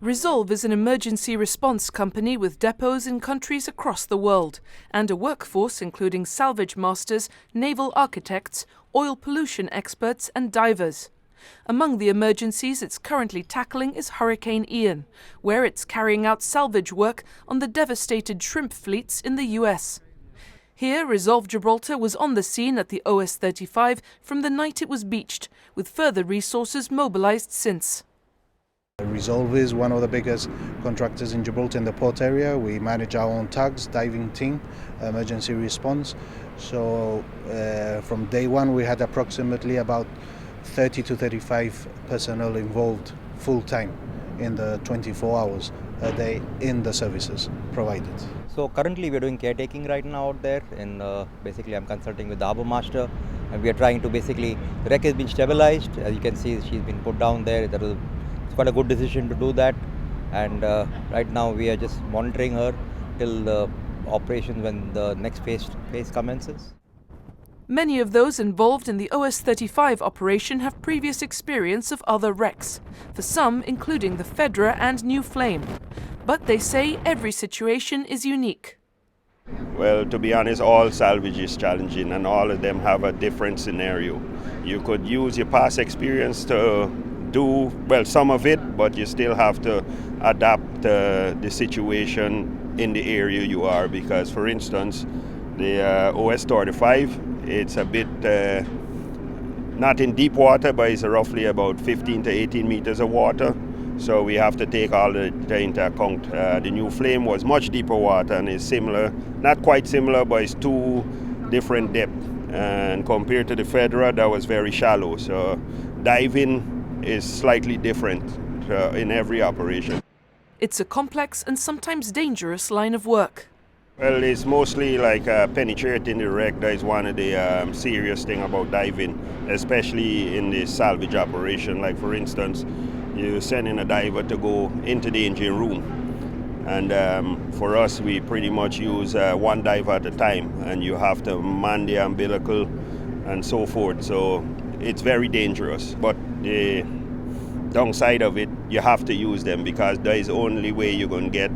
Resolve is an emergency response company with depots in countries across the world and a workforce including salvage masters, naval architects, oil pollution experts and divers. Among the emergencies it's currently tackling is Hurricane Ian, where it's carrying out salvage work on the devastated shrimp fleets in the US. Here, Resolve Gibraltar was on the scene at the OS-35 from the night it was beached, with further resources mobilized since. Resolve is one of the biggest contractors in Gibraltar in the port area. We manage our own tugs, diving team, emergency response. So from day one we had approximately about 30 to 35 personnel involved full-time in the 24 hours a day in the services provided. So currently we're doing caretaking right now out there, and basically I'm consulting with the harbour master, and we are trying to basically, the wreck has been stabilized. As you can see, she's been put down there. It's quite a good decision to do that, and right now we are just monitoring her till the operation when the next phase commences. Many of those involved in the OS-35 operation have previous experience of other wrecks, for some including the Fedra and New Flame. But they say every situation is unique. Well, to be honest, all salvage is challenging and all of them have a different scenario. You could use your past experience to do, well, some of it, but you still have to adapt the situation in the area you are, because, for instance, the OS-35, it's a bit not in deep water, but it's roughly about 15 to 18 meters of water. So we have to take all that into account. The New Flame was much deeper water and is similar, not quite similar, but it's two different depths. And compared to the Fedra, that was very shallow. So diving is slightly different in every operation. It's a complex and sometimes dangerous line of work. Well, it's mostly like penetrating the wreck. That is one of the serious things about diving, especially in the salvage operation. Like, for instance, you send in a diver to go into the engine room. And for us, we pretty much use one diver at a time, and you have to man the umbilical and so forth. So it's very dangerous. But the downside of it, you have to use them, because that is the only way you're going to get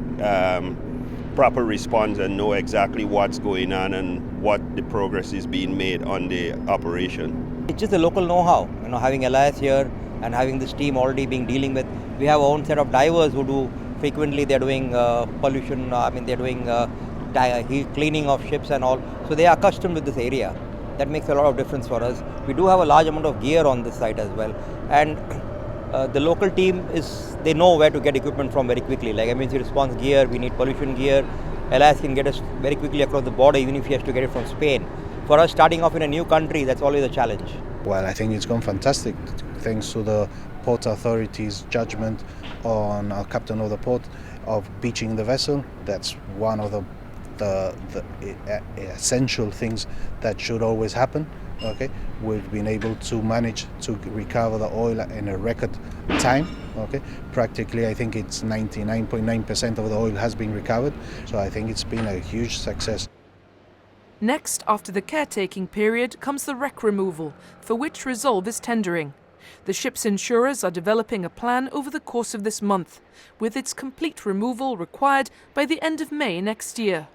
proper response and know exactly what's going on and what the progress is being made on the operation. It's just the local know-how, having Elias here and having this team already being dealing with. We have our own set of divers who do frequently, they're doing pollution, they're doing cleaning of ships and all. So they are accustomed with this area. That makes a lot of difference for us. We do have a large amount of gear on this site as well. And the local team they know where to get equipment from very quickly. Like emergency response gear, we need pollution gear. Elias can get us very quickly across the border, even if he has to get it from Spain. For us, starting off in a new country, that's always a challenge. Well, I think it's gone fantastic, thanks to the port authorities' judgment on our captain of the port of beaching the vessel. That's one of the essential things that should always happen. Okay, we've been able to manage to recover the oil in a record time. Okay, practically I think it's 99.9% of the oil has been recovered. So I think it's been a huge success. Next, after the caretaking period, comes the wreck removal, for which Resolve is tendering. The ship's insurers are developing a plan over the course of this month, with its complete removal required by the end of May next year.